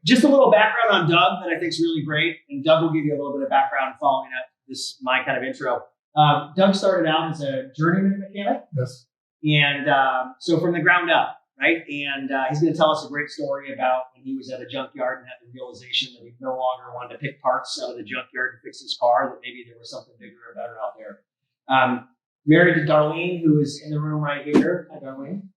Just a little background on Doug that I think is really great, and Doug will give you a little bit of background following up this my kind of intro. Doug started out as a journeyman mechanic. Yes. And so from the ground up, right? And he's going to tell us a great story about when he was at a junkyard and had the realization that he no longer wanted to pick parts out of the junkyard to fix his car, that maybe there was something bigger or better out there. Married to Darlene, who is in the room right here. Hi, Darlene.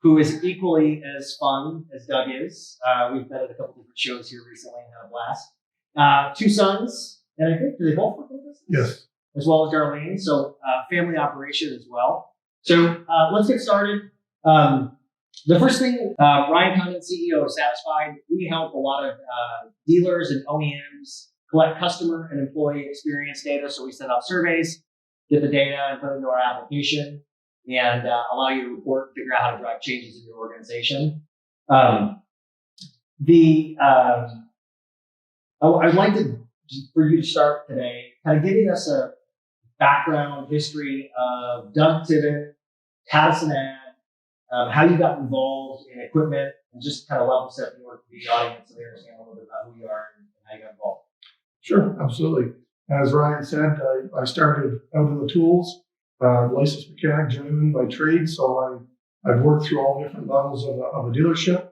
Who is equally as fun as Doug is. We've met at a couple different shows here recently and had a blast. 2 sons, and I think, do they both work in business? Yes. As well as Darlene, so family operation as well. So let's get started. The first thing, Ryan Condon, CEO of Satisfied, we help a lot of dealers and OEMs collect customer and employee experience data. So we send out surveys, get the data, and put it into our application, and allow you to report and figure out how to drive changes in your organization. I'd like for you to start today, kind of giving us a background history of Doug Tibben, Pattison Ag, how you got involved in equipment, and just kind of level set the audience so they understand a little bit about who you are and how you got involved. Sure, absolutely. As Ryan said, I started out in the tools, licensed mechanic, journeyman by trade. So I've worked through all different levels of a dealership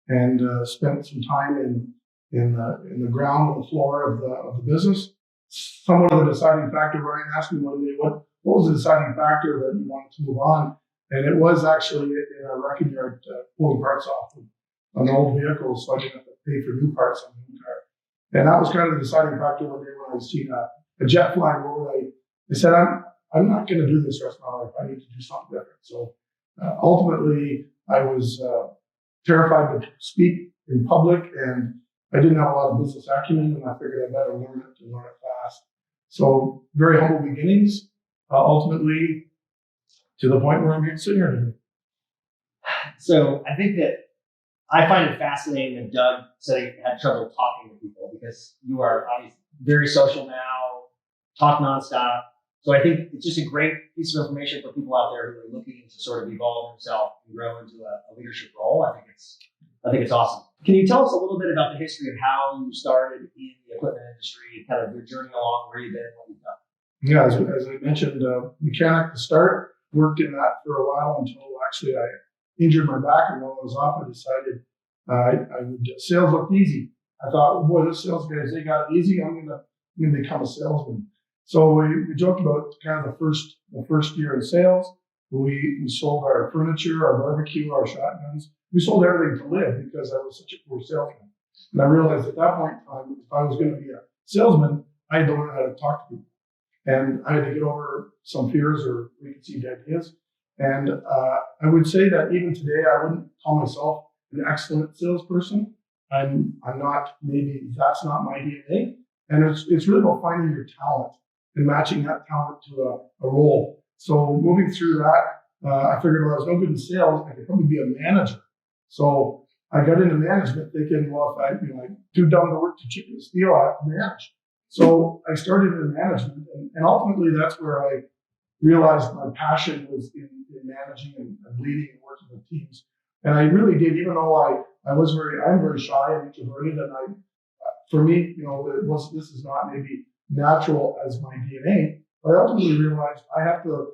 and spent some time in the ground, on the floor of the business. Somewhat of the deciding factor. Ryan asked me one day, what was the deciding factor that you wanted to move on? And it was actually in a wrecking yard pulling parts off an old vehicle, so I didn't have to pay for new parts on the new car. And that was kind of the deciding factor one day when I was seeing a jet flying over. I said, I'm not going to do this the rest of my life. I need to do something different. So ultimately, I was terrified to speak in public, and I didn't have a lot of business acumen, and I figured I better learn it and learn it fast. So very humble beginnings, ultimately to the point where I'm sitting here today. So I think that I find it fascinating that Doug said he had trouble talking to people, because you are obviously very social now, talk nonstop. So I think it's just a great piece of information for people out there who are looking to sort of evolve themselves and grow into a leadership role. I think it's awesome. Can you tell us a little bit about the history of how you started in the equipment industry, kind of your journey along, where you've been, what you've done? Yeah, as I mentioned, mechanic to start, worked in that for a while until actually I injured my back, and while I was off, I decided sales looked easy. I thought, boy, those sales guys, they got it easy. I'm gonna become a salesman. So we joked about kind of the first year in sales. We sold our furniture, our barbecue, our shotguns. We sold everything to live because I was such a poor salesman. And I realized at that point in time, if I was going to be a salesman, I had to learn how to talk to people. And I had to get over some fears or preconceived ideas. And I would say that even today, I wouldn't call myself an excellent salesperson. I'm not, maybe that's not my DNA. And it's really about finding your talent and matching that talent to a role. So moving through that, I figured, well, I was no good in sales, I could probably be a manager. So I got into management thinking, well, if I'm too dumb to work to chicken and steal, I have to manage. So I started in management, and ultimately that's where I realized my passion was in managing and leading and working with teams. And I really did, even though I'm very shy and introverted, and for me, this is not maybe natural as my DNA, but I ultimately realized I have to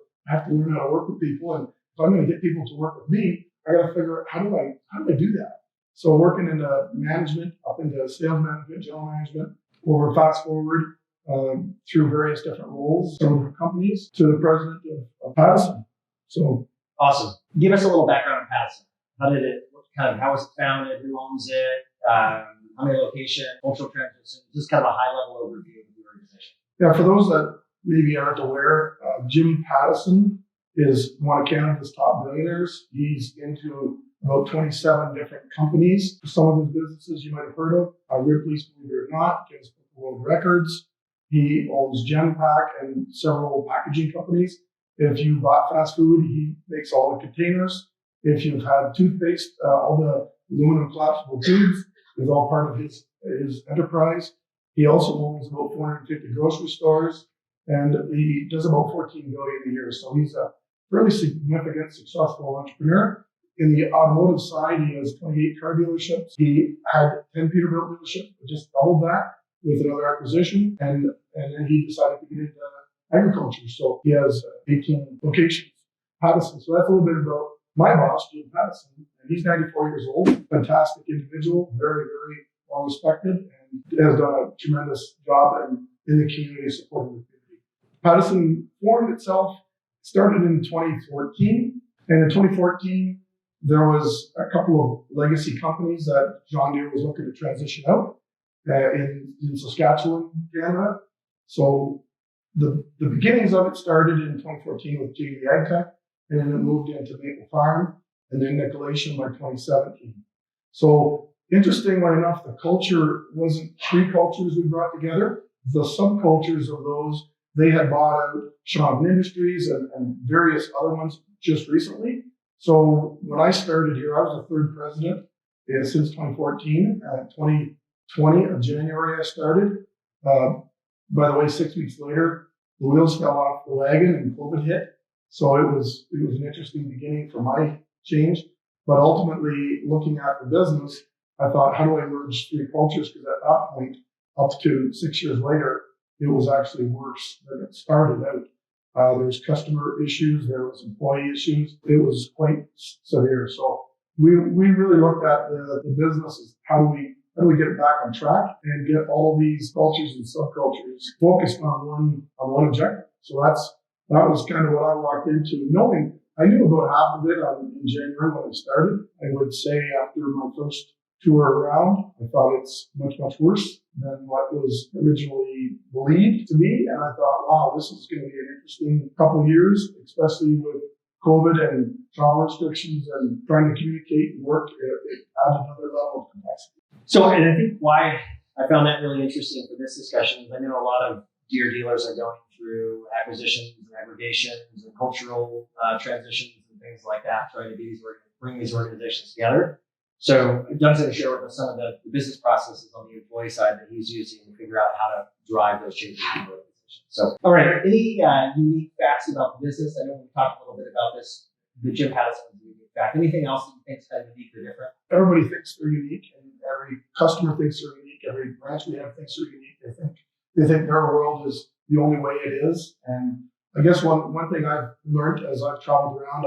learn how to work with people, and if I'm going to get people to work with me, I got to figure out how do I do that. So working into management, up into sales management, general management, over fast forward through various different roles, some different companies, to the president of Pattison. So awesome. Give us a little background on Pattison. How was it founded? Who owns it? How many locations? Cultural transition? Just kind of a high level overview of the organization. Yeah, for those that maybe aren't aware, Jim Pattison is one of Canada's top billionaires. He's into about 27 different companies. Some of his businesses you might have heard of, Ripley's, believe it or not, Guinness Book of World Records. He owns Genpack and several packaging companies. If you bought fast food, he makes all the containers. If you've had toothpaste, all the aluminum collapsible tubes is all part of his enterprise. He also owns about 450 grocery stores, and he does about $14 billion a year. So he's a fairly significant, successful entrepreneur. in the automotive side, he has 28 car dealerships. He had 10 Peterbilt dealerships, just doubled that with another acquisition. And then he decided to get into agriculture. So he has 18 locations. Pattison. So that's a little bit about my boss, Jim Pattison. And he's 94 years old, fantastic individual, very, very well respected, and has done a tremendous job in the community, supporting the community. Pattison formed itself, started in 2014. And in 2014, there was a couple of legacy companies that John Deere was looking to transition out in Saskatchewan, Canada. So the beginnings of it started in 2014 with JD AgTech, and then it moved into Maple Farm, and then Nicolation by 2017. So interestingly enough, the culture wasn't three cultures we brought together. The subcultures of those, they had bought out Shawn Industries and various other ones just recently. So when I started here, I was the third president since 2014. 2020 of January, I started. By the way, 6 weeks later, the wheels fell off the wagon and COVID hit. So it was an interesting beginning for my change. But ultimately, looking at the business, I thought, how do I merge three cultures? Because at that point, up to 6 years later, it was actually worse than it started out. There was customer issues, there was employee issues. It was quite severe. So we really looked at the business as how do we get it back on track and get all these cultures and subcultures focused on one objective. So that was kind of what I walked into, knowing I knew about half of it in January when I started. I would say after my first tour around, I thought it's much, much worse than what was originally believed to be. And I thought, wow, this is going to be an interesting couple of years, especially with COVID and travel restrictions and trying to communicate and work. It added another level of complexity. So, and I think why I found that really interesting for this discussion is I know a lot of Deere dealers are going through acquisitions and aggregations and cultural transitions and things like that, trying to bring these organizations together. So Doug's going to share with us some of the business processes on the employee side that he's using to figure out how to drive those changes in the organization. So, all right, any unique facts about the business? I know we talked a little bit about this, the Jim Pattison unique fact. Anything else that you think is kind of unique or different? Everybody thinks they're unique, and every customer thinks they're unique. Every branch we have thinks they're unique. They think their world is the only way it is. And I guess one thing I've learned as I've traveled around,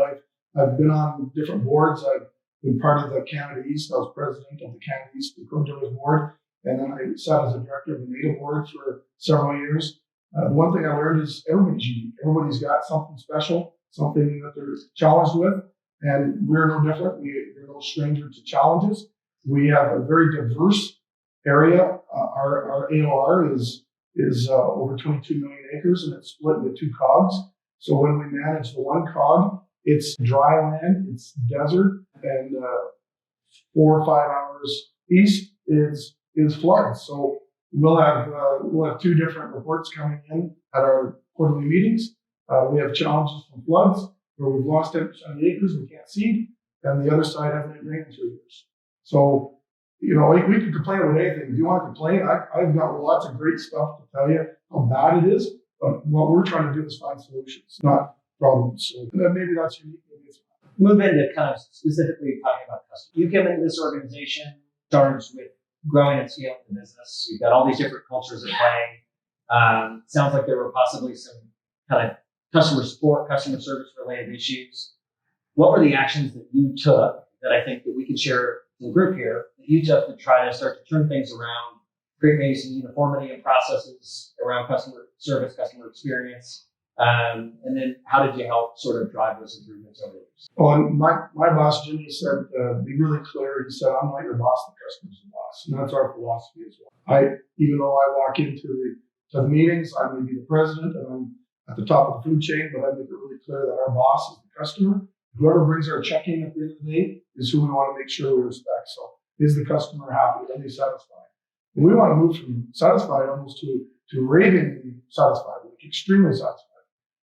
I've been on different boards. I've been part of the Canada East. I was president of the Canada East Dealers Board, and then I sat as a director of the NATO board for several years. One thing I learned is everybody's unique. Everybody's got something special, something that they're challenged with, and we're no different. We're no stranger to challenges. We have a very diverse area. Our AOR is over 22 million acres, and it's split into two COGs. So when we manage the one COG, it's dry land, it's desert, and 4 or 5 hours east is floods. So we'll have two different reports coming in at our quarterly meetings. We have challenges from floods where we've lost 10% of the acres, we can't seed, and the other side hasn't been rained in 2 years. So, we can complain about anything. If you want to complain, I've got lots of great stuff to tell you how bad it is, but what we're trying to do is find solutions, not problems. So maybe that's unique. Maybe it's not. Move into kind of specifically talking about customers. You came into this organization charged with growing and scaling the business. You've got all these different cultures at play. Sounds like there were possibly some kind of customer support, customer service related issues. What were the actions that you took that I think that we can share in the group here that you took to try to start to turn things around, create maybe some uniformity in processes around customer service, customer experience? And then how did you help sort of drive those improvements over the years? Well, my boss, Jimmy, said, be really clear. He said, I'm not your boss, the customer's the boss. And that's our philosophy as well. Even though I walk into the meetings, I may be the president and I'm at the top of the food chain, but I make it really clear that our boss is the customer. Whoever brings our check in at the end of the day is who we want to make sure we respect. So is the customer happy? Are they satisfied? And we want to move from satisfied almost to ravingly satisfied, like extremely satisfied.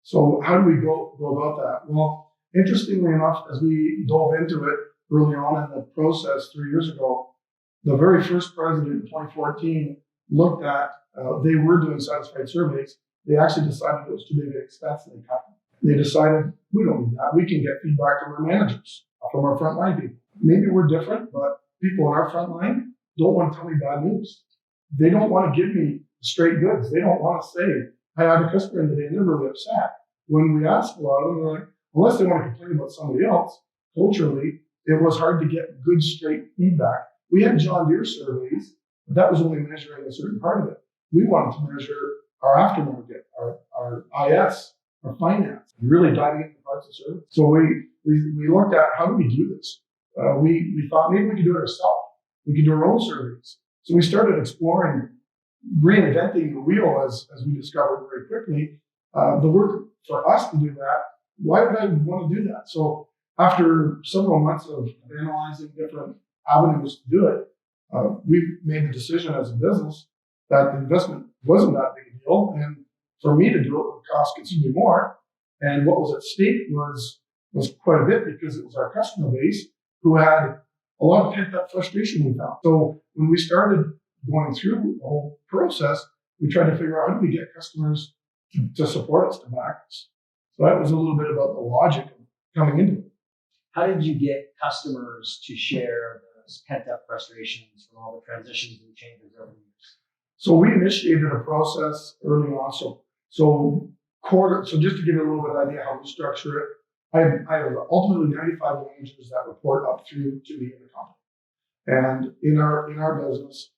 So how do we go about that? Well, interestingly enough, as we dove into it early on in the process 3 years ago, the very first president in 2014 looked at, they were doing satisfied surveys. They actually decided it was too big an expense and they cut them. They decided, we don't need that. We can get feedback from our managers. from our frontline people. Maybe we're different, but people on our front line don't want to tell me bad news. They don't want to give me straight goods. They don't want to say, I had a customer today and they're really upset. When we ask a lot of them, they're like, unless they want to complain about somebody else, culturally, it was hard to get good, straight feedback. We had John Deere surveys, but that was only measuring a certain part of it. We wanted to measure our aftermarket, our IS, our finance, really diving into parts of service. So we looked at how do we do this? We thought maybe we could do it ourselves. We could do our own surveys. So we started exploring reinventing the wheel as we discovered very quickly. The work for us to do that, why would I want to do that? So after several months of analyzing different avenues to do it, we made the decision as a business that the investment wasn't that big a deal. And for me to do it would cost considerably more. And what was at stake was quite a bit because it was our customer base who had a lot of pent up frustration we found. So when we started going through the whole process, we tried to figure out how do we get customers to support us, to back us. So that was a little bit about the logic of coming into it. How did you get customers to share those pent up frustrations from all the transitions and changes over the years? So we initiated a process early on. So just to give you a little bit of idea how we structure it, I have ultimately 95 managers that report up through to me in the company. And in our business,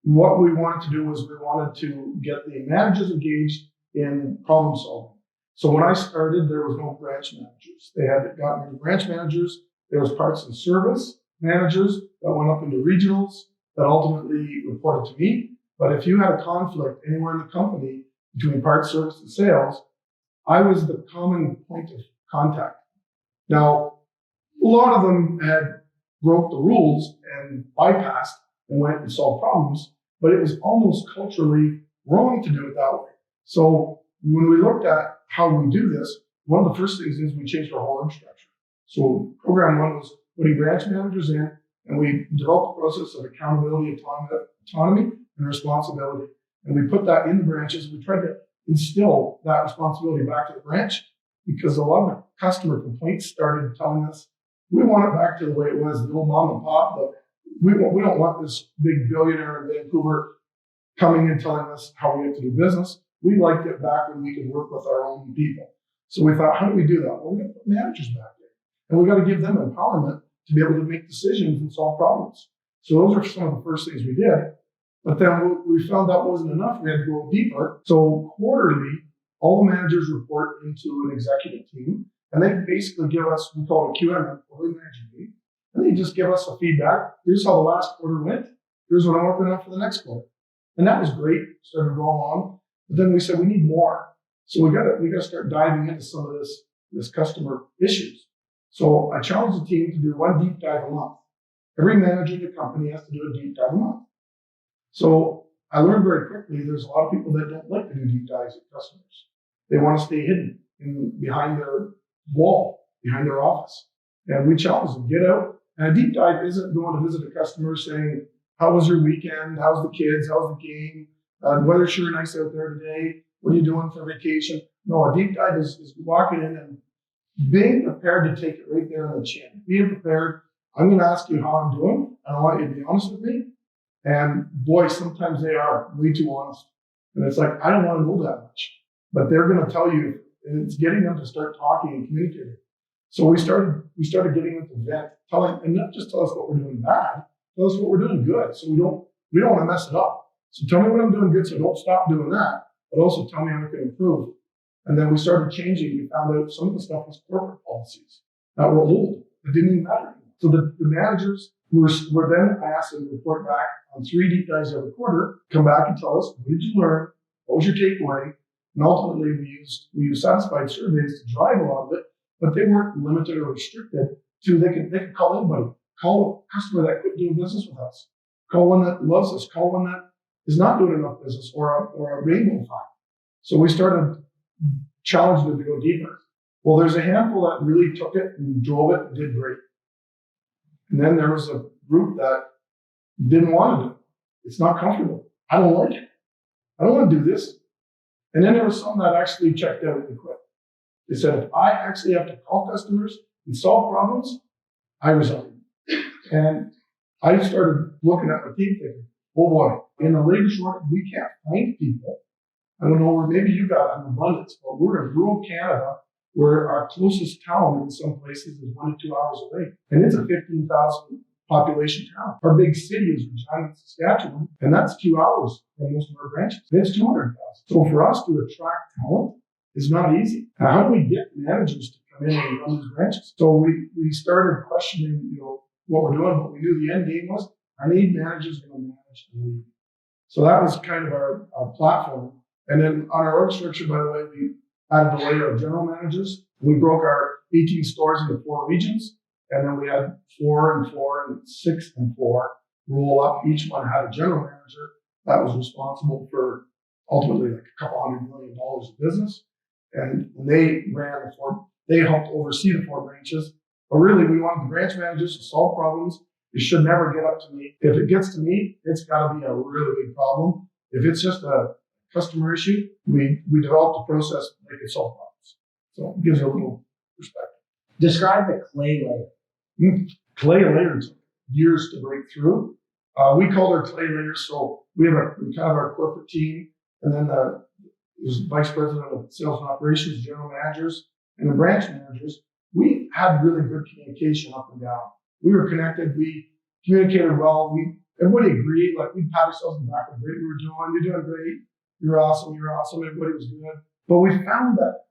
what we wanted to do was we wanted to get the managers engaged in problem solving. So when I started, there was no branch managers. They had gotten new branch managers. There was parts and service managers that went up into regionals that ultimately reported to me. But if you had a conflict anywhere in the company between parts, service, and sales, I was the common point of contact. Now, a lot of them had broke the rules and bypassed and went and solved problems, but it was almost culturally wrong to do it that way. So when we looked at how we do this, one of the first things is we changed our whole infrastructure. So program one was putting branch managers in, and we developed a process of accountability, autonomy, and responsibility. And we put that in the branches. We tried to instill that responsibility back to the branch because a lot of the customer complaints started telling us, we want it back to the way it was, the old mom and pop, but we don't want this big billionaire in Vancouver coming and telling us how we have to do business. We liked it back when we could work with our own people. So we thought, how do we do that? Well, we got to put managers back there. And we got to give them empowerment to be able to make decisions and solve problems. So those are some of the first things we did. But then we found that wasn't enough. We had to go deeper. So quarterly, all the managers report into an executive team. And they basically give us, we call it a QM, quarterly managing meeting. And they just give us a feedback. Here's how the last quarter went. Here's what I'm working on for the next quarter. And that was great. Started going along. But then we said we need more. So we got to start diving into some of this customer issues. So I challenged the team to do one deep dive a month. Every manager in the company has to do a deep dive a month. So I learned very quickly there's a lot of people that don't like to do deep dives with customers. They want to stay hidden behind their wall, behind their office. And we challenge them, get out. And a deep dive isn't going to visit a customer saying, how was your weekend? How's the kids? How's the game? Weather's sure nice out there today. What are you doing for vacation? No, a deep dive is walking in and being prepared to take it right there on the chin. Being prepared. I'm going to ask you how I'm doing, and I want you to be honest with me. And boy, sometimes they are way too honest. And it's like, I don't want to know that much. But they're going to tell you, and it's getting them to start talking and communicating. So we started getting them to vent, and not just tell us what we're doing bad, tell us what we're doing good. So we don't want to mess it up. So tell me what I'm doing good so don't stop doing that, but also tell me how I can improve. And then we started changing. We found out some of the stuff was corporate policies that were old. It didn't even matter anymore. So the managers were then asked to report back on 3 deep dives every quarter, come back and tell us, what did you learn? What was your takeaway? And ultimately we used satisfied surveys to drive a lot of it, but they weren't limited or restricted to, they could call anybody, call a customer that quit doing business with us, call one that loves us, call one that is not doing enough business or a rainbow find. So we started challenging them to go deeper. Well, there's a handful that really took it and drove it and did great. And then there was a group that didn't want to do it. It's not comfortable. I don't like it. I don't want to do this. And then there was some that actually checked out and quit. They said, if I actually have to call customers and solve problems, I resigned. And I started looking at my team thinking, oh boy, in the labor shortage, we can't find people. I don't know where maybe you got an abundance, but we're in rural Canada where our closest town in some places is 1 to 2 hours away. And it's a 15,000 population town. Our big city is Regina, Saskatchewan, and that's 2 hours from most of our branches. It's 200,000. So for us to attract talent is not easy. How do we get managers to come in and run these branches? So we started questioning, what we're doing, but we knew the end game was I need managers going to manage the league. So that was kind of our platform. And then on our org structure, by the way, we added a layer of general managers. We broke our 18 stores into 4 regions. And then we had 4 and 4 and 6 and 4 roll up. Each one had a general manager that was responsible for ultimately like a couple $100 million of business. And they ran they helped oversee the 4 branches. But really, we wanted the branch managers to solve problems. It should never get up to me. If it gets to me, it's got to be a really big problem. If it's just a customer issue, we developed a process to make it solve problems. So it gives you a little perspective. Describe the clay layer. Clay layer took years to break through. We called our clay layers. So we kind of our corporate team, and then there's vice president of sales and operations, general managers, and the branch managers. We had really good communication up and down. We were connected. We communicated well. Everybody agreed. Like we'd pat ourselves on the back. How great we were doing. You're doing great. You're awesome. You're awesome. Everybody was good. But we found that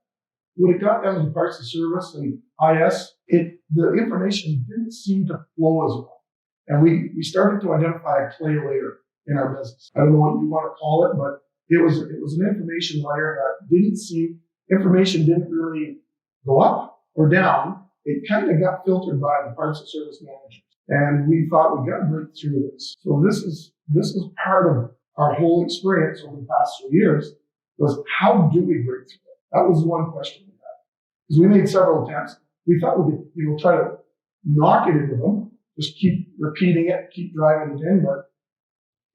when it got down to the parts of service and IS, the information didn't seem to flow as well. And we started to identify a clay layer in our business. I don't know what you want to call it, but it was an information layer that information didn't really go up or down. It kind of got filtered by the parts and service managers. And we thought we got to break through this. So this is part of our whole experience over the past 3 years was how do we break through it? That was one question we had. Because we made several attempts. We thought we could, try to knock it into them, just keep repeating it, keep driving it in, but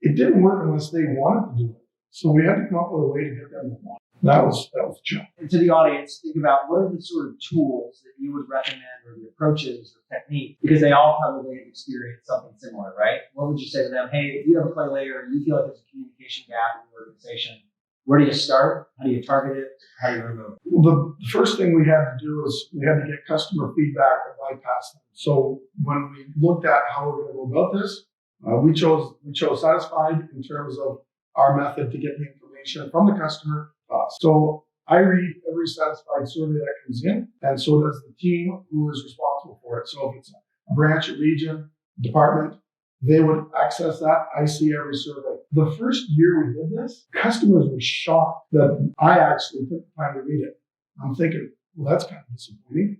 it didn't work unless they wanted to do it. So we had to come up with a way to get them to want it. That was the challenge. And to the audience, think about what are the sort of tools that you would recommend or the approaches or techniques, because they all probably have experienced something similar, right? What would you say to them? Hey, if you have a clay layer and you feel like there's a communication gap in your organization, where do you start? How do you target it? How do you remove it? Well, the first thing we had to do is we had to get customer feedback to bypass them. So when we looked at how we're going to go about this, we chose Satisfied in terms of our method to get the information from the customer. So I read every Satisfied survey that comes in, and so does the team who is responsible for it. So if it's a branch, a region, department, they would access that. I see every survey. The first year we did this, customers were shocked that I actually took the time to read it. I'm thinking, well, that's kind of disappointing.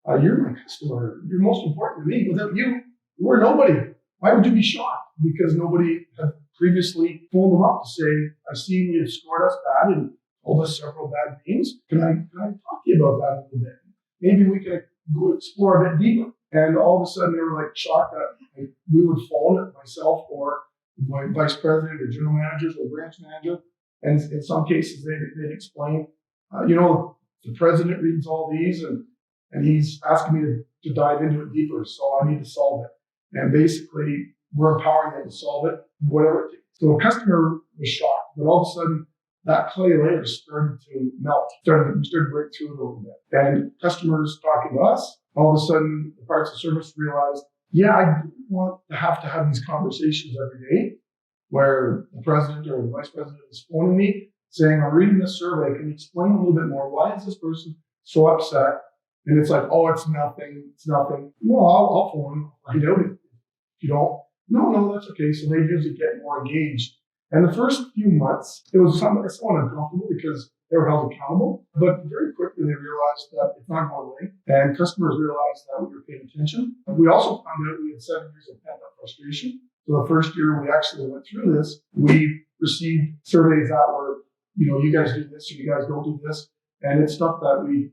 You're my customer. You're most important to me. Without you, we're nobody. Why would you be shocked? Because nobody had previously phoned them up to say, I've seen you scored us bad and told us several bad names. Can I talk to you about that a little bit? Maybe we can go explore a bit deeper. And all of a sudden they were like shocked that we would phone myself or my vice president or general managers or branch manager. And in some cases they'd explain, the president reads all these and he's asking me to dive into it deeper. So I need to solve it. And basically we're empowering them to solve it, whatever it takes. So the customer was shocked, but all of a sudden that clay layer started to melt, we started to break through it a little bit. And customers talking to us, all of a sudden the parts and service realized, I don't want to have these conversations every day where the president or the vice president is phoning me saying, I'm reading this survey. Can you explain a little bit more? Why is this person so upset? And it's like, oh, it's nothing. It's nothing. Well, I'll phone them. I know it. If you don't, no, that's okay. So they usually get more engaged. And the first few months, it was somewhat uncomfortable because they were held accountable. But very quickly, they realized that it's not going away. And customers realized that we were paying attention. And we also found out we had 7 years of pent-up frustration. So the first year we actually went through this, we received surveys that were, you guys do this or you guys don't do this. And it's stuff that we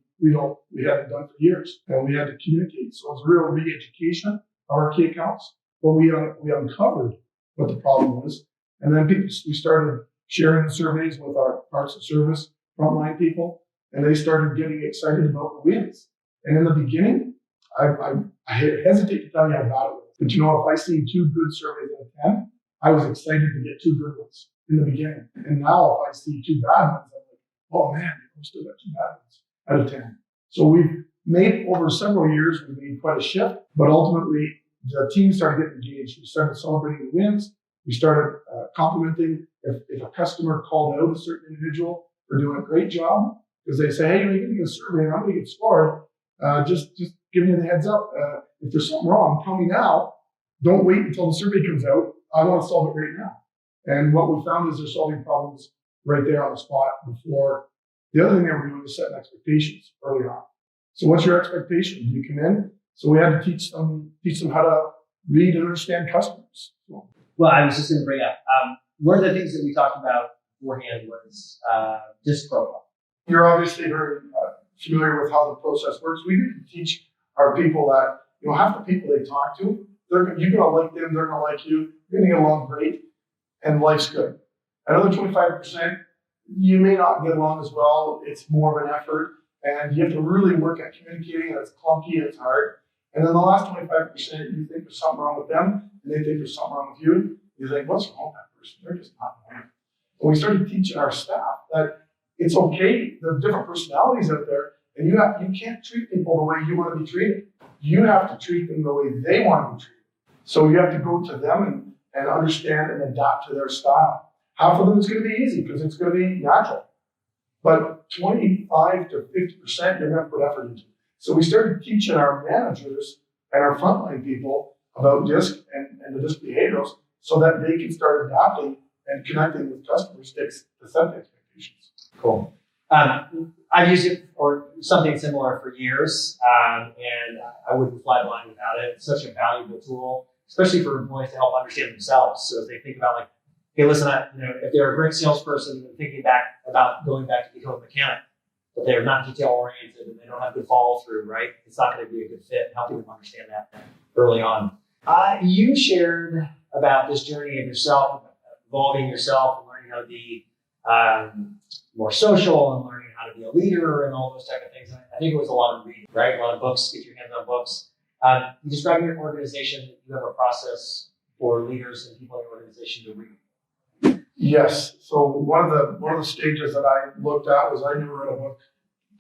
hadn't done for years. And we had to communicate. So it was a real re-education of our key accounts. But we uncovered what the problem was. And then we started sharing the surveys with our parts and service frontline people, and they started getting excited about the wins. And in the beginning, I hesitate to tell you how bad it was. But you know, if I see 2 good surveys out of 10, I was excited to get 2 good ones in the beginning. And now if I see 2 bad ones, I'm like, oh man, we still got 2 bad ones out of 10. So we've made, over several years, we've made quite a shift, but ultimately the team started getting engaged. We started celebrating the wins. We started complimenting if a customer called out a certain individual for doing a great job, because they say, hey, you're going to get a survey and I'm going to get scored. Just giving you the heads up. If there's something wrong, tell me now. Don't wait until the survey comes out. I want to solve it right now. And what we found is they're solving problems right there on the spot before. The other thing they were doing is setting expectations early on. So what's your expectation? You come in. So we had to teach them how to read and understand customers. Well, I was just going to bring up, one of the things that we talked about beforehand was disc profile. You're obviously very familiar with how the process works. We need to teach our people that, you know, half the people they talk to, you're going to like them, they're going to like you, you're going to get along great, and life's good. Another 25%, you may not get along as well. It's more of an effort, and you have to really work at communicating, and it's clunky and it's hard. And then the last 25%, you think there's something wrong with them, and they think there's something wrong with you. You think, what's wrong with that person? They're just not right. And we started teaching our staff that it's okay. There are different personalities out there, and you can't treat people the way you want to be treated. You have to treat them the way they want to be treated. So you have to go to them and understand and adapt to their style. Half of them is going to be easy because it's going to be natural. But 25 to 50% you're going to put effort into. So we started teaching our managers and our frontline people about DISC and the DISC behaviors so that they can start adapting and connecting with customers to set the expectations. Cool. I've used it or something similar for years, and I wouldn't fly blind without it. It's such a valuable tool, especially for employees to help understand themselves. So as they think about, like, hey, listen, if they're a great salesperson and thinking back about going back to become a mechanic, but they're not detail oriented and they don't have good follow through, right? It's not going to be a good fit. Helping them understand that early on. You shared about this journey of yourself, evolving yourself, and learning how to be more social and learning how to be a leader and all those type of things. And I think it was a lot of reading, right? A lot of books, get your hands on books. You describe your organization, you have a process for leaders and people in your organization to read. Yes. So one of the stages that I looked at was I never read a book.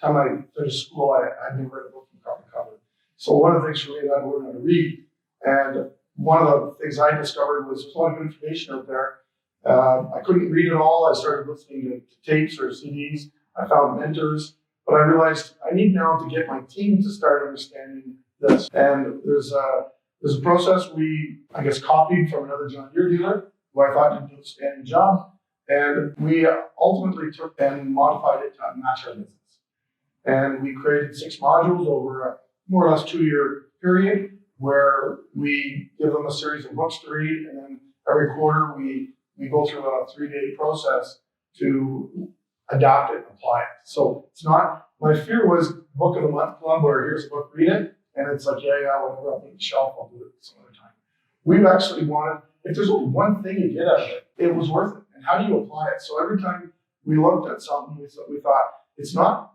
By the time I finished school, I never read a book from cover to cover. So one of the things for me is I learned how to read. And one of the things I discovered was there's a lot of information out there. I couldn't read it all. I started listening to tapes or CDs. I found mentors, but I realized I need now to get my team to start understanding this. And there's a process we, I guess, copied from another John Deere dealer who I thought did an outstanding job. And we ultimately took and modified it to match our business. And we created 6 modules over a more or less 2-year period where we give them a series of books to read, and then every quarter we go through a 3-day process to adapt it and apply it. So it's not, my fear was book of the month club where here's a book, read it, and it's like, yeah, whatever, I'll put it on the shelf, I'll do it some other time. We actually wanted, if there's only one thing you get out of it, it was worth it. And how do you apply it? So every time we looked at something, we thought, it's not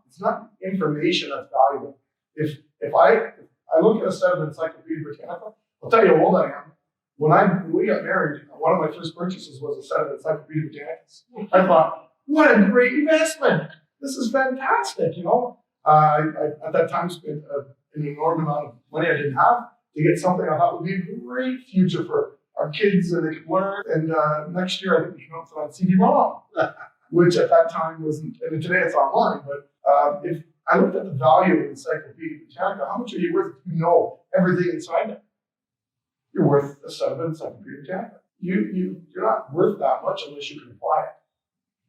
information that's valuable. If I look at a set of Encyclopedia Britannica, I'll tell you how old I am. When we got married, one of my first purchases was a set of Encyclopedia Britannicas. I thought, what a great investment! This is fantastic, you know. I at that time spent an enormous amount of money I didn't have to get something I thought would be a great future for our kids and they could learn. And next year I think we came out with it on CD-ROM, which at that time wasn't. I mean, today it's online, but if I looked at the value of Encyclopedia Britannica, how much are you worth if you know everything inside it? You're worth a set of Encyclopedia Britannica. You're not worth that much unless you can apply it.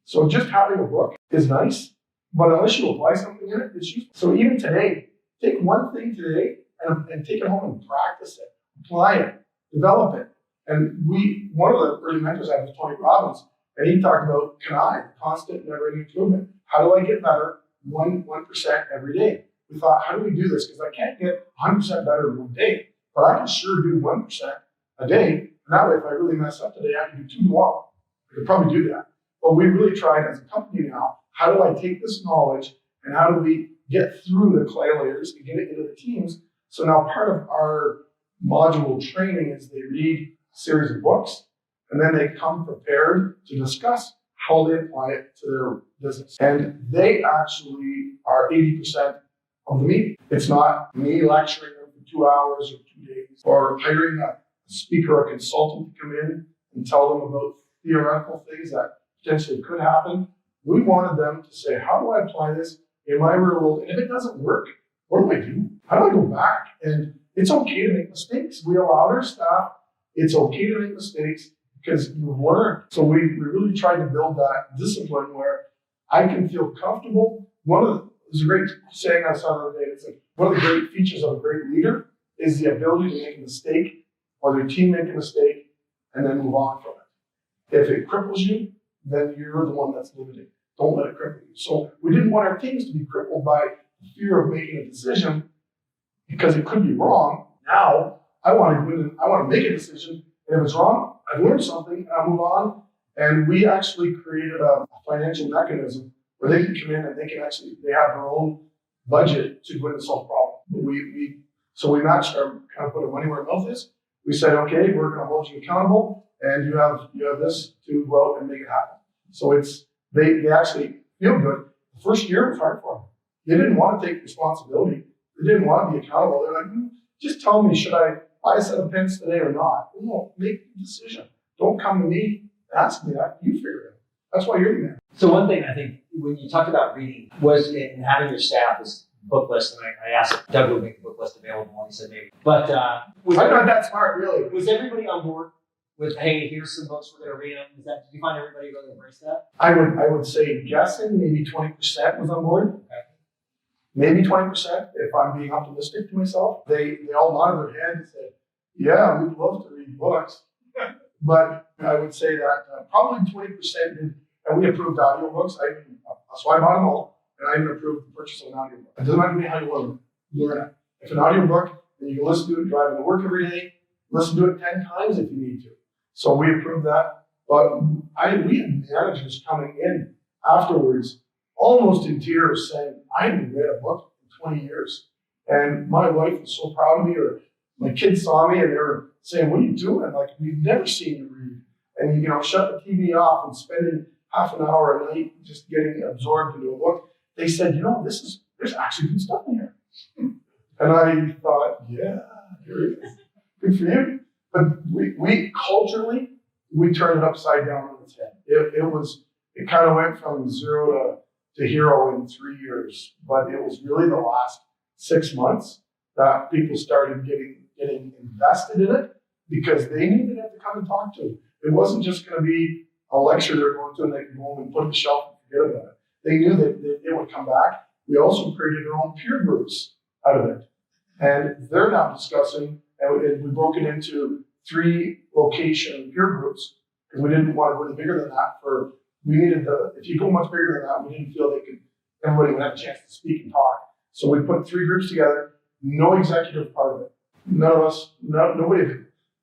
So just having a book is nice, but unless you apply something in it, it's useful. So even today, take one thing today and take it home and practice it, apply it, develop it. And one of the early mentors I had was Tony Robbins, and he talked about constant never-ending improvement. How do I get better 1% every day? We thought, how do we do this? Because I can't get 100% better in one day, but I can sure do 1% a day. And that way, if I really mess up today, I can do 2 tomorrow. I could probably do that. But we really tried as a company now, how do I take this knowledge and how do we get through the clay layers and get it into the teams So now part of our module training is they read a series of books, and then they come prepared to discuss how they apply it to their business. And they actually are 80% of the meeting. It's not me lecturing them for 2 hours or 2 days, or hiring a speaker or consultant to come in and tell them about theoretical things that potentially could happen. We wanted them to say, how do I apply this in my real world? And if it doesn't work, what do I do? How do I go back? And it's okay to make mistakes. We allowed our staff, it's okay to make mistakes because you've learned. So we really tried to build that discipline where I can feel comfortable. There's a great saying I saw the other day. It's like, one of the great features of a great leader is the ability to make a mistake or their team make a mistake and then move on from it. If it cripples you, then you're the one that's limiting. Don't let it cripple you. So we didn't want our teams to be crippled by the fear of making a decision because it could be wrong. Now I want to go in and I want to make a decision. And if it's wrong, I've learned something and I move on. And we actually created a financial mechanism where they can come in and they have their own budget to go in and solve problems. So we matched our kind of put our money where our mouth is. We said, okay, we're going to hold you accountable, and you have this to go out and make it happen. So they actually feel good. The first year was hard for them. They didn't want to take responsibility. They didn't want to be accountable. They're like, just tell me, should I buy a set of pens today or not? No, make the decision. Don't come to me, ask me that. You figure it out. That's why you're the man. So one thing I think when you talked about reading was in having your staff this book list, and I asked if Doug would make the book list available, and he said maybe. But I'm not that smart, really. Was everybody on board with, hey, here's some books, we're going to read them? Did you find everybody really embrace that? I would say guessing maybe 20% was on board. Okay. Maybe 20% if I'm being optimistic to myself. They all nodded their head and said, yeah, we'd love to read books. But I would say that probably 20% did, and we approved audiobooks. So I bought them all, and I even approved the purchase of an audiobook. It doesn't matter to me how you learn it. If an audiobook, then you can listen to it driving to work every day, listen to it 10 times if you need to. So we approved that. But we had managers coming in afterwards, almost in tears, saying, I haven't read a book in 20 years. And my wife was so proud of me, or my kids saw me and they were saying, what are you doing? Like, we've never seen you read. And, shut the TV off and spending half an hour a night just getting absorbed into a book. They said, there's actually good stuff in here. And I thought, yeah, here it is. Good for you. But we culturally, we turned it upside down on its head. It kind of went from zero to hero in 3 years. But it was really the last 6 months that people started getting invested in it because they knew they'd have to come and talk to. It wasn't just going to be a lecture they're going to and they could go home and put it on the shelf and forget about it. They knew that it would come back. We also created our own peer groups out of it. And they're now discussing, and we broke it into 3 location peer groups because we didn't want to go any bigger than that. If you go much bigger than that, we didn't feel everybody would have a chance to speak and talk. So we put 3 groups together, no executive part of it. None of us, nobody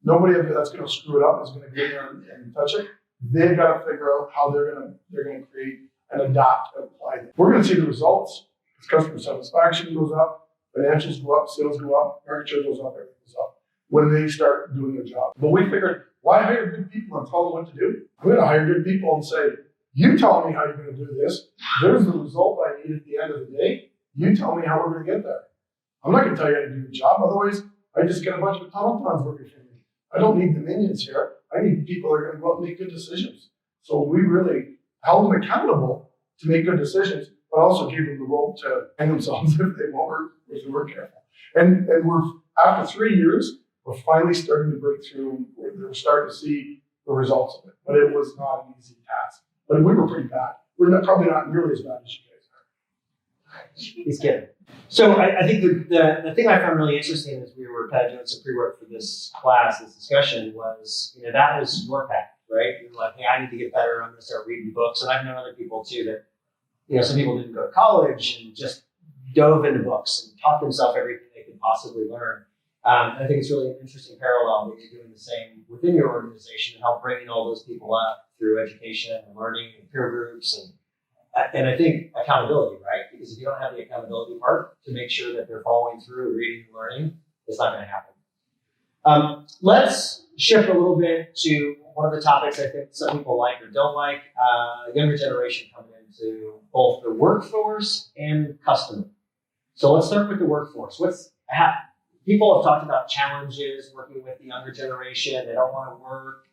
that's going to screw it up is going to get in there and touch it. They've got to figure out how they're going to create and adapt and apply it. We're going to see the results. As customer satisfaction goes up, financials go up, sales go up, market share goes up, everything goes up when they start doing their job. But we figured, why hire good people and tell them what to do? I'm going to hire good people and say, you tell me how you're going to do this. There's the result I need at the end of the day. You tell me how we're going to get there. I'm not going to tell you how to do the job. Otherwise, I just get a bunch of automatons working for me. I don't need the minions here. I need people that are going to go out and make good decisions. So we really held them accountable to make good decisions, but also gave them the rope to hang themselves if they weren't careful. And we're after 3 years, we're finally starting to break through. We're starting to see the results of it. But it was not an easy task. But we were pretty bad. We're probably not nearly as bad as you guys are. He's kidding. So I think the thing I found really interesting as we were kind of doing some pre-work for this class, this discussion, was, that was your path, right? You're like, hey, I need to get better. I'm going to start reading books. And I've known other people too that, some people didn't go to college and just dove into books and taught themselves everything they could possibly learn. And I think it's really an interesting parallel that you're doing the same within your organization and help bringing all those people up through education and learning and peer groups. And And I think accountability, right? Because if you don't have the accountability part to make sure that they're following through, reading and learning, it's not going to happen. Let's shift a little bit to one of the topics I think some people like or don't like, younger generation coming into both the workforce and customer. So let's start with the workforce. People have talked about challenges working with the younger generation. They don't want to work.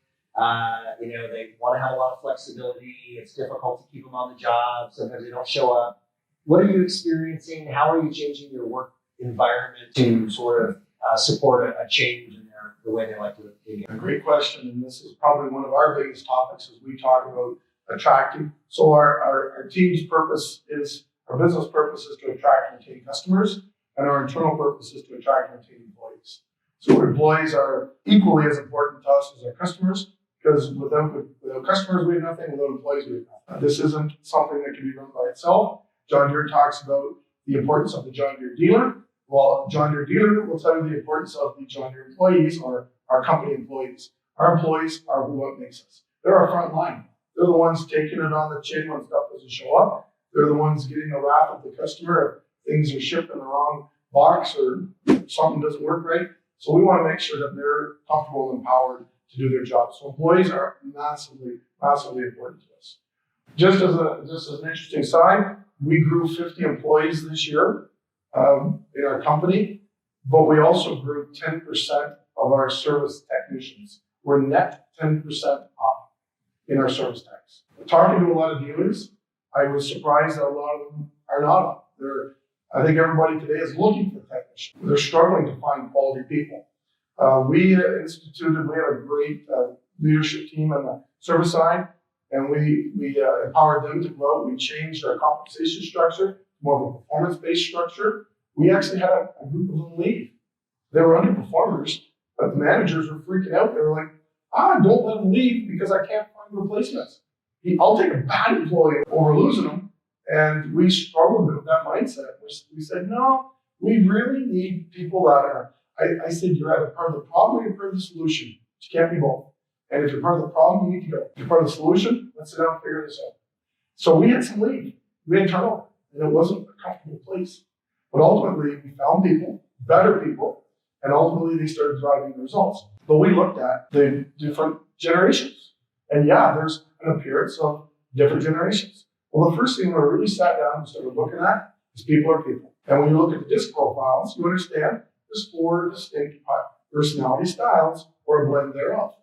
They want to have a lot of flexibility. It's difficult to keep them on the job. Sometimes they don't show up. What are you experiencing? How are you changing your work environment to sort of support a change in the way they like to engage? A great question, and this is probably one of our biggest topics as we talk about attracting. So our team's purpose is, our business purpose is to attract and retain customers, and our internal purpose is to attract and retain employees. So employees are equally as important to us as our customers, because without customers we have nothing, without employees we have nothing. This isn't something that can be run by itself. John Deere talks about the importance of the John Deere dealer. Well, John Deere dealer will tell you the importance of the John Deere employees, or our company employees. Our employees are what makes us. They're our front line. They're the ones taking it on the chin when stuff doesn't show up. They're the ones getting the wrath of the customer if things are shipped in the wrong box or something doesn't work right. So we want to make sure that they're comfortable and empowered to do their job. So employees are massively, massively important to us. Just as an interesting side, we grew 50 employees this year in our company, but we also grew 10% of our service technicians. We're net 10% up in our service techs. Talking to a lot of dealers, I was surprised that a lot of them are not up. I think everybody today is looking for technicians. They're struggling to find quality people. We had a great leadership team on the service side, and we empowered them to grow. We changed our compensation structure to more of a performance-based structure. We actually had a group of them leave. They were underperformers, but the managers were freaking out. They were like, don't let them leave because I can't find replacements. I'll take a bad employee over losing them. And we struggled with that mindset. We said, no, we really need people that are, I said, you're either part of the problem or you're part of the solution. You can't be both. And if you're part of the problem, you need to go. If you're part of the solution, let's sit down and figure this out. So we had some leave. We had turnover. And it wasn't a comfortable place. But ultimately, we found people, better people, and ultimately they started driving the results. But we looked at the different generations. And yeah, there's an appearance of different generations. Well, the first thing we really sat down and started looking at is people are people. And when you look at the disc profiles, you understand there's 4 distinct personality styles or a blend thereof.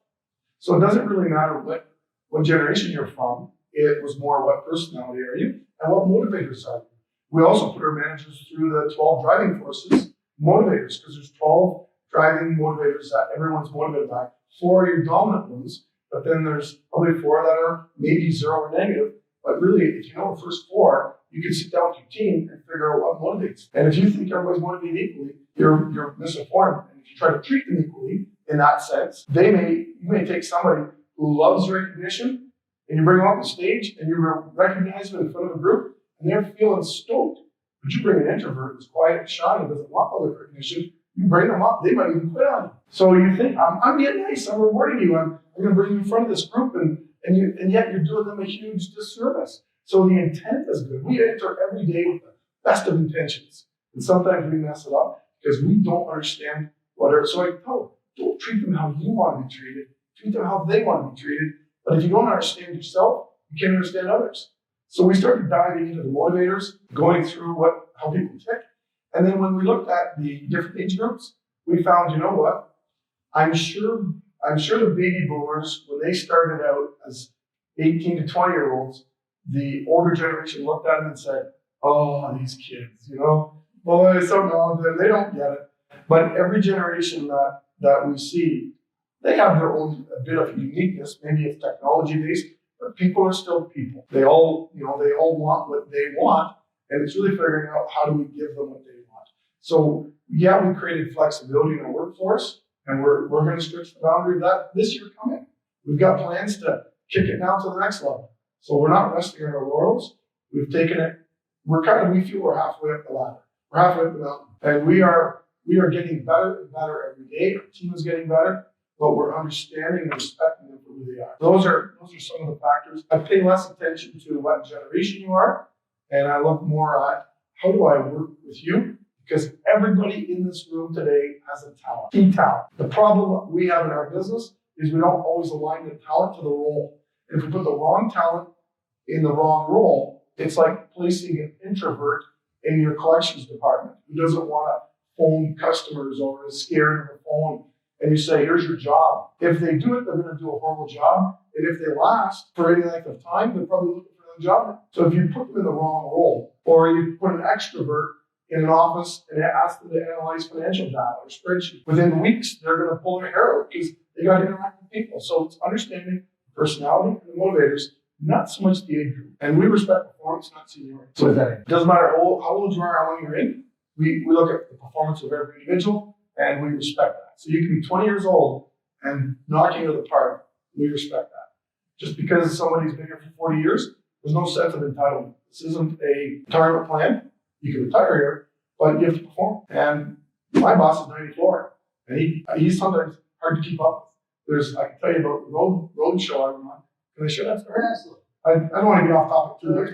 So it doesn't really matter what generation you're from. It was more what personality are you and what motivators are you. We also put our managers through the 12 driving forces motivators, because there's 12 driving motivators that everyone's motivated by. 4 are your dominant ones, but then there's probably 4 that are maybe 0 or negative. But really, if you know the first 4, you can sit down with your team and figure out what motivates. And if you think everybody's motivated equally, you're misinformed. And if you try to treat them equally in that sense, you may take somebody who loves recognition and you bring them up on stage and you recognize them in front of a group and they're feeling stoked. But you bring an introvert who's quiet and shy and doesn't want public recognition, you bring them up, they might even quit on you. So you think, I'm being nice, I'm rewarding you, I'm going to bring you in front of this group, and yet you're doing them a huge disservice. So the intent is good. We enter every day with the best of intentions. And sometimes we mess it up because we don't understand whatever. So don't treat them how you want to be treated. Treat them how they want to be treated. But if you don't understand yourself, you can't understand others. So we started diving into the motivators, going through how people tick. And then when we looked at the different age groups, we found, you know what? I'm sure the baby boomers, when they started out as 18 to 20-year-olds, the older generation looked at them and said, oh, these kids, boy, it's so dumb, they don't get it. But every generation that we see, they have their own a bit of uniqueness. Maybe it's technology-based, but people are still people. They all want what they want, and it's really figuring out how do we give them what they want. So yeah, we created flexibility in our workforce, and we're going to stretch the boundary of that this year coming. We've got plans to kick it now to the next level. So we're not resting on our laurels. We've taken it. We feel we're halfway up the ladder. We're halfway up the mountain, and we are getting better and better every day. Our team is getting better. but we're understanding and respecting them for who they are. Those are some of the factors. I pay less attention to what generation you are, and I look more at how do I work with you? Because everybody in this room today has a talent, key talent. The problem we have in our business is we don't always align the talent to the role. And if we put the wrong talent in the wrong role, it's like placing an introvert in your collections department who doesn't want to phone customers or is scared of the phone. And you say, here's your job. If they do it, they're going to do a horrible job. And if they last for any length of time, they're probably looking for another job. So if you put them in the wrong role, or you put an extrovert in an office and ask them to analyze financial data or spreadsheet, within weeks, they're going to pull their hair out because they got to interact with people. So it's understanding personality and the motivators, not so much the age group. And we respect performance, not seniority. So it doesn't matter how old you are, how long you're in. We look at the performance of every individual and we respect that. So you can be 20 years old and knocking it out of the park. We respect that. Just because somebody's been here for 40 years, there's no sense of entitlement. This isn't a retirement plan. You can retire here, but you have to perform. And my boss is 94, and he's sometimes hard to keep up with. I can tell you about the road show I went on. Can I share that story? Absolutely. I don't want to get off topic too much.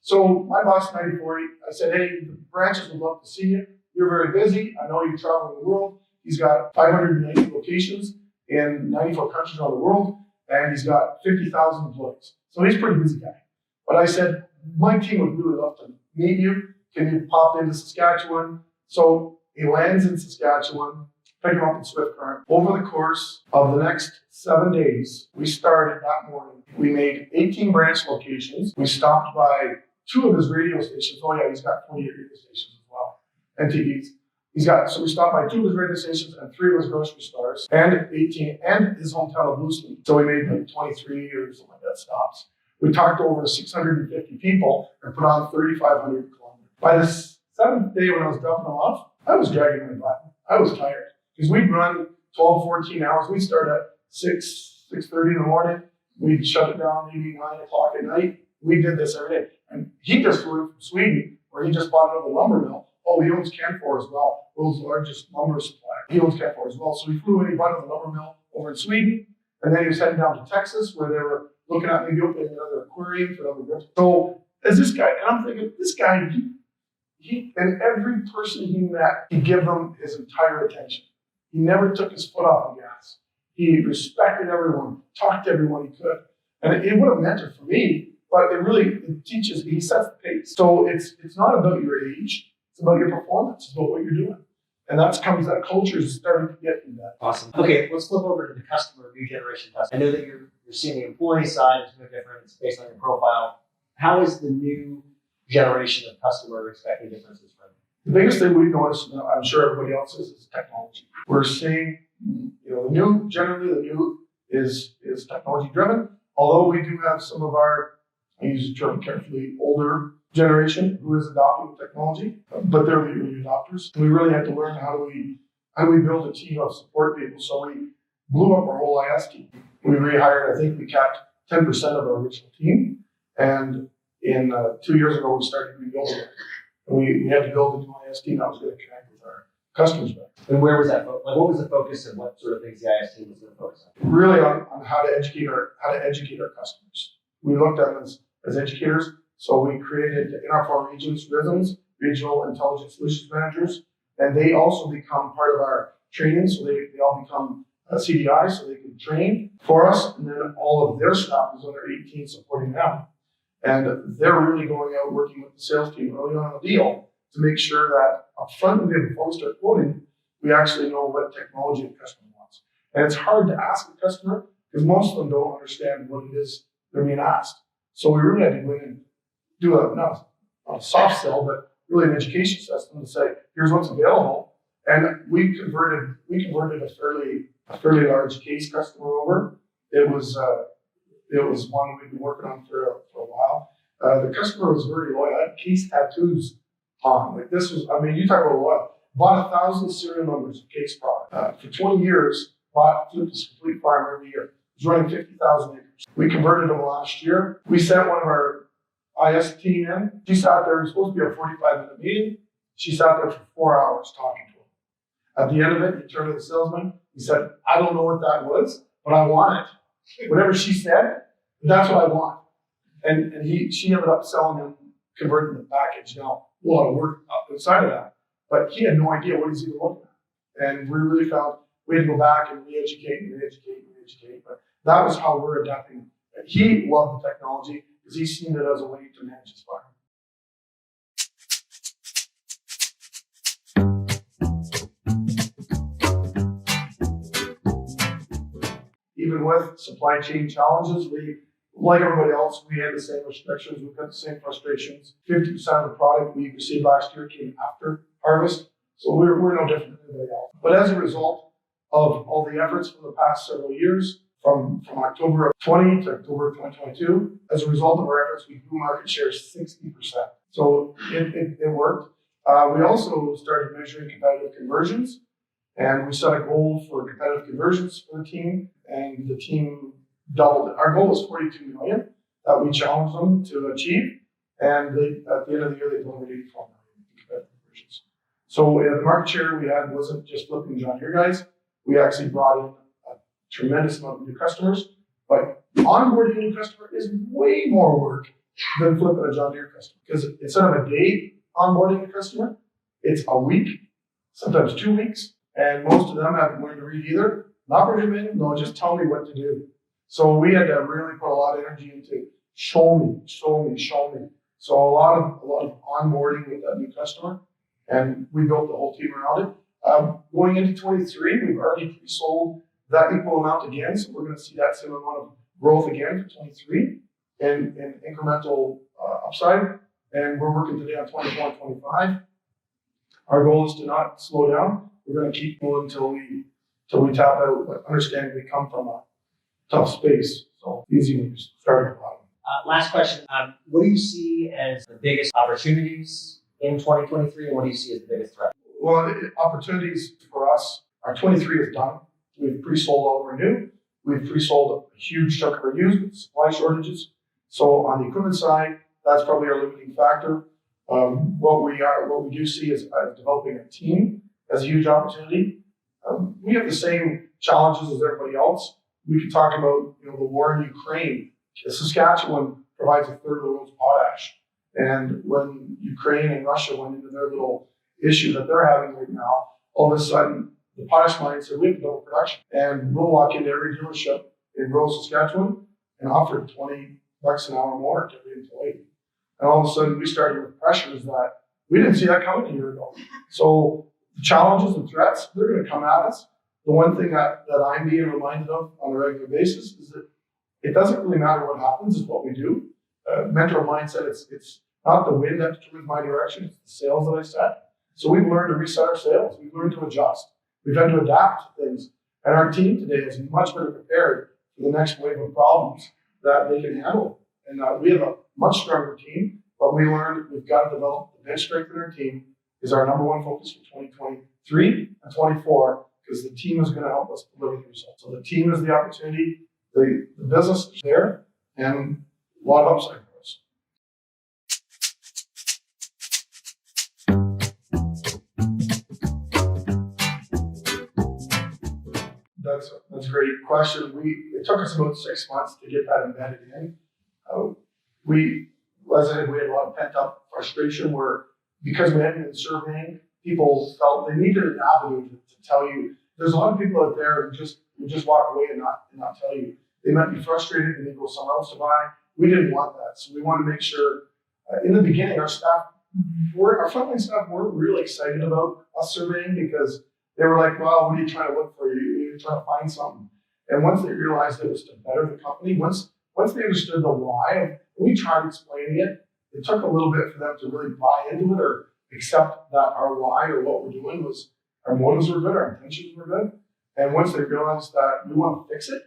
So my boss, 94, I said, hey, the branches would love to see you. You're very busy. I know you travel the world. He's got 590 locations in 94 countries around the world, and he's got 50,000 employees. So he's a pretty busy guy. But I said, my team would really love to meet you. Can you pop into Saskatchewan? So he lands in Saskatchewan, pick him up in Swift Current. Over the course of the next 7 days, we started that morning. We made 18 branch locations. We stopped by 2 of his radio stations. Oh yeah, he's got 48 radio stations as well, and TVs. So we stopped by 2 of his radio stations and 3 of his grocery stores, and 18, and his hometown of Loosely. So we made like 23 or something like that stops. We talked to over 650 people and put on 3,500 kilometers. By the 7th day when I was dropping them off, I was dragging my butt. I was tired because we'd run 12, 14 hours. We'd start at 6:30 in the morning. We'd shut it down maybe 9 o'clock at night. We did this every day. And he just flew in from Sweden, where he just bought another lumber mill. Oh, he owns Canfor as well, world's largest lumber supplier. He owns Canfor as well. So he flew in, he bought another lumber mill over in Sweden. And then he was heading down to Texas, where they were looking at maybe opening another aquarium for another business. So as this guy, and I'm thinking, this guy, he and every person he met, he gave them his entire attention. He never took his foot off the gas. He respected everyone, talked to everyone he could. And it would have meant it for me, but it teaches, he sets the pace. So it's not about your age, it's about your performance, it's about what you're doing. And that culture is starting to get in that. Awesome. Okay, let's flip over to the customer, new generation customer. I know that you're seeing the employee side is no different. It's based on your profile. How is the new generation of customer expecting differences from you? The biggest thing we've noticed, and I'm sure everybody else is technology. We're seeing, the new is technology driven. Although we do have some of our, I use the term carefully, older generation who is adopting technology, but they're the early adopters. And we really had to learn how do we build a team of support people. So we blew up our whole IS team. We rehired, I think we kept 10% of our original team. And in 2 years ago, we started rebuilding it. And we had to build a new IS team that was going to connect with our customers better. And where was that? What was the focus and what sort of things the IS team was going to focus on? Really on how to educate our customers. We looked at them as educators. So we created in our 4 regions, RISMs, Regional Intelligence Solutions Managers, and they also become part of our training. So they all become CDI, so they can train for us, and then all of their staff is under 18 supporting them. And they're really going out working with the sales team early on in the deal to make sure that up front, before we start quoting, we actually know what technology the customer wants. And it's hard to ask the customer because most of them don't understand what it is they're being asked. So we really had to go in and do not a soft sell, but really an education system to say, here's what's available. And we converted a fairly large case customer over. It was one we'd been working on for a while. The customer was very loyal. I had case tattoos on. Like this was, you talk about what? Bought 1,000 serial numbers of case product. For 20 years, flipped this complete farm every year. It was running 50,000 acres. We converted them last year. We sent one of our IS team in. She sat there. It was supposed to be a 45-minute meeting. She sat there for 4 hours talking to him. At the end of it, he turned to the salesman. He said, I don't know what that was, but I want it. Whatever she said, that's what I want. And she ended up selling him, converting the package. Now, a lot of work outside of that, but he had no idea what he's even looking at. And we really found we had to go back and re-educate. But that was how we're adapting. He loved the technology because he's seen it as a way to manage his farm. Even with supply chain challenges, we, like everybody else, we had the same restrictions, we've got the same frustrations. 50% of the product we received last year came after harvest, so we're no different than anybody else. But as a result of all the efforts from the past several years, from October of 20 to October of 2022, as a result of our efforts, we grew market share 60%. So it worked. We also started measuring competitive conversions, and we set a goal for competitive conversions for the team, and the team doubled it. Our goal was 42 million that we challenged them to achieve, and at the end of the year, they delivered 84 million competitive conversions. So the market share we had wasn't just flipping John Deere guys. We actually brought in a tremendous amount of new customers, but onboarding a new customer is way more work than flipping a John Deere customer, because instead of a day onboarding a customer, it's a week, sometimes 2 weeks, and most of them haven't learned to read either. Not read manual, no, just tell me what to do. So we had to really put a lot of energy into show me. So a lot of onboarding with that new customer, and we built the whole team around it. Going into 23, we've already pre-sold that equal amount again, so we're going to see that same amount of growth again for 23 and incremental upside. And we're working today on 24 and 25. Our goal is to not slow down. We're going to keep going until we tap out, but understand we come from a tough space. So easy when you start at the bottom. Last question. What do you see as the biggest opportunities in 2023, and what do you see as the biggest threat? Well, opportunities for us, our 23 is done. We've pre-sold all of our new. We've pre-sold a huge chunk of our used with supply shortages. So on the equipment side, that's probably our limiting factor. What we do see is developing a team as a huge opportunity. We have the same challenges as everybody else. We could talk about the war in Ukraine. Saskatchewan provides a third of the world's potash, and when Ukraine and Russia went into their little issue that they're having right now, all of a sudden the potash mines said we have to double production, and we'll walk into every dealership in rural Saskatchewan and offer $20 an hour more to every employee. And all of a sudden we started with pressures that we didn't see that coming a year ago. So the challenges and threats, they're going to come at us. The one thing that I'm being reminded of on a regular basis is that it doesn't really matter what happens, it's what we do. Mentor mindset, it's not the wind that determines my direction, it's the sails that I set. So we've learned to reset our sails. We've learned to adjust. We've had to adapt to things. And our team today is much better prepared for the next wave of problems that they can handle. And we have a much stronger team, but we learned we've got to develop the bench strength in our team is our number one focus for 2023 and 24, because the team is going to help us deliver the results. So the team is the opportunity, the business is there, and a lot of upside for us. That's a great question. It took us about 6 months to get that embedded in. As I said, we had a lot of pent up frustration where, because we hadn't been surveying, people felt they needed an avenue to tell you. There's a lot of people out there who just walk away and not tell you. They might be frustrated and they go somewhere else to buy. We didn't want that, so we wanted to make sure. In the beginning, our frontline staff weren't really excited about us surveying, because they were like, "Well, what are you trying to look for? You're trying to find something." And once they realized it was to better the company, once they understood the why, we tried explaining it. It took a little bit for them to really buy into it or accept that our why or what we're doing was, our motives were good, our intentions were good. And once they realized that we want to fix it,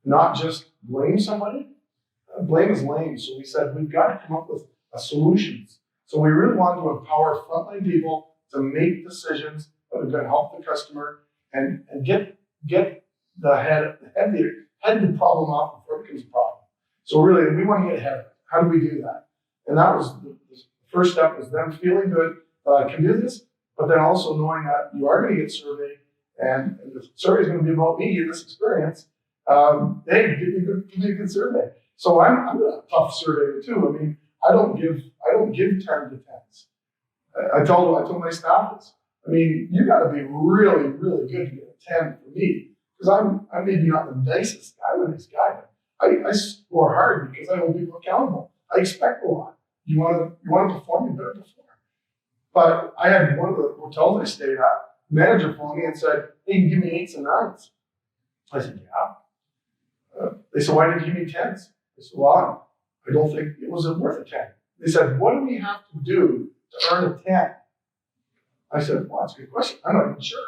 not just blame somebody, blame is lame. So we said, we've got to come up with solutions. So we really wanted to empower frontline people to make decisions that are going to help the customer and get the head the problem off before it becomes a problem. So really, we want to get ahead of it. How do we do that? And that was the first step, was them feeling good that I can do this, but then also knowing that you are going to get surveyed And the survey is going to be about me and this experience. Hey, give me a good survey. So I'm a tough surveyor too. I mean, I don't give 10 to 10s. I told my staff this. I mean, you got to be really, really good to get a 10 for me, because I'm maybe not the nicest guy, I'm a nice guy, but I score hard because I hold people accountable. I expect a lot. You want to perform, you better perform. But I had one of the hotels I stayed at, manager phoned me and said, "Hey, you give me 8s and 9s." I said, "Yeah." They said, "Why didn't you give me 10s?" I said, "Well, I don't think it was worth a 10. They said, "What do we have to do to earn a 10? I said, "Well, that's a good question. I'm not even sure."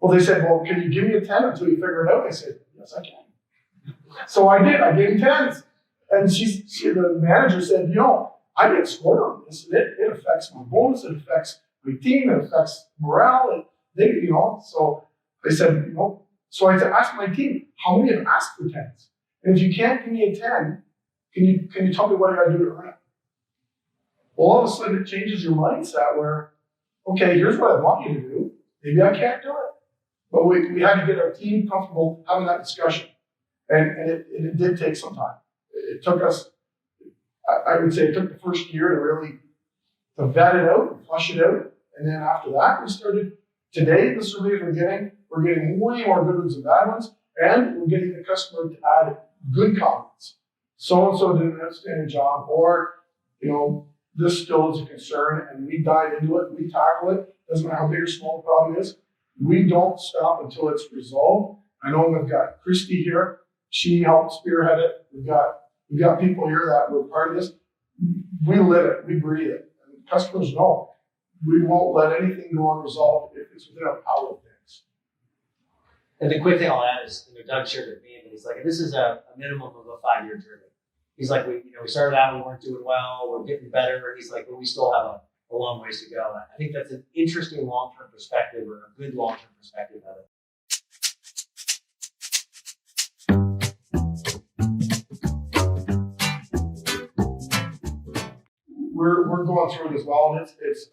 Well, they said, "Well, can you give me a 10 until you figure it out?" I said, "Yes, I can." So I did. I gave him 10s. And the manager said, I get scored on this. It affects my bonus. It affects my team. It affects morale. And so I said, so I asked my team, how many have asked for 10s? And if you can't give me a 10, can you tell me what I got to do to earn it? Well, all of a sudden it changes your mindset where, okay, here's what I want you to do. Maybe I can't do it. But we had to get our team comfortable having that discussion. And it did take some time. It took us, I would say it took the first year to really vet it out and flush it out. And then after that, we started, today the surveys we're getting way more good ones than bad ones. And we're getting the customer to add good comments. So-and-so did an outstanding job, or, this still is a concern, and we dive into it, we tackle it. Doesn't matter how big or small the problem is. We don't stop until it's resolved. I know we've got Christy here. She helped spearhead it. We've got people here that were part of this. We live it, we breathe it. And customers know we won't let anything go unresolved if it's within our power of things. And the quick thing I'll add is, Doug shared with me, and he's like, this is a minimum of a 5-year journey. He's like, we started out, we weren't doing well, we're getting better. He's like, but we still have a long ways to go. I think that's an interesting long-term perspective, or a good long-term perspective of it. We're going through it as well, and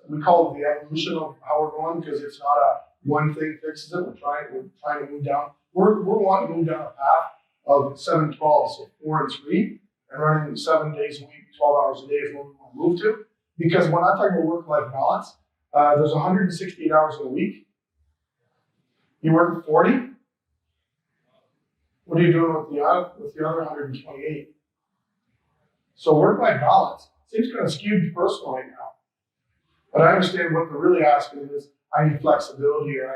we call it the evolution of how we're going, because it's not a one thing fixes it. We're trying to move down. We're wanting to move down a path of 7-12, so 4 and 3, and running 7 days a week, 12 hours a day is what we want to move to. Because when I talk about work-life balance, there's 168 hours in a week. You work 40. What are you doing with the other 128? So work-life balance seems kind of skewed personal right now. But I understand what they're really asking is, I need flexibility, or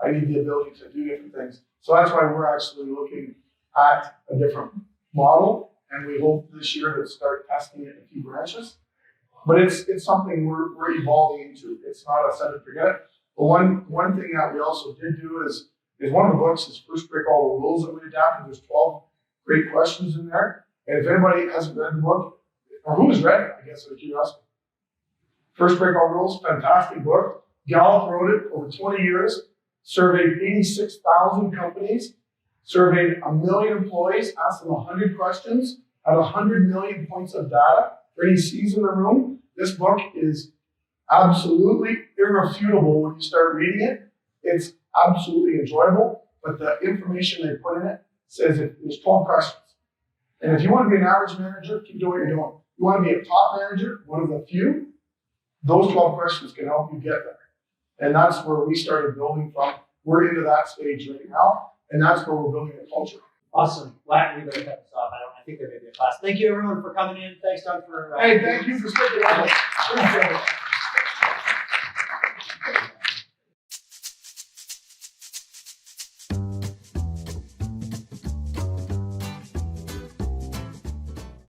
I need the ability to do different things. So that's why we're actually looking at a different model, and we hope this year to start testing it in a few branches. But it's something we're evolving into. It's not a set and forget it. But one thing that we also did do is one of the books is First Break All the Rules that we adapted. There's 12 great questions in there. And if anybody hasn't read the book, or who's read it, I guess, out of curiosity. First Break All the Rules, fantastic book. Gallup wrote it over 20 years, surveyed 86,000 companies, surveyed 1 million employees, asked them 100 questions, had 100 million points of data for any C's in the room. This book is absolutely irrefutable when you start reading it. It's absolutely enjoyable, but the information they put in it says there's 12 questions. And if you want to be an average manager, keep doing what you're doing. You want to be a top manager, one of the few, those 12 questions can help you get there. And that's where we started building from. We're into that stage right now, and that's where we're building a culture. Awesome. Well, we better cut this off. I think there may be a class. Thank you, everyone, for coming in. Thanks, Doug, for... Hey, thank you for sticking with us. Appreciate it.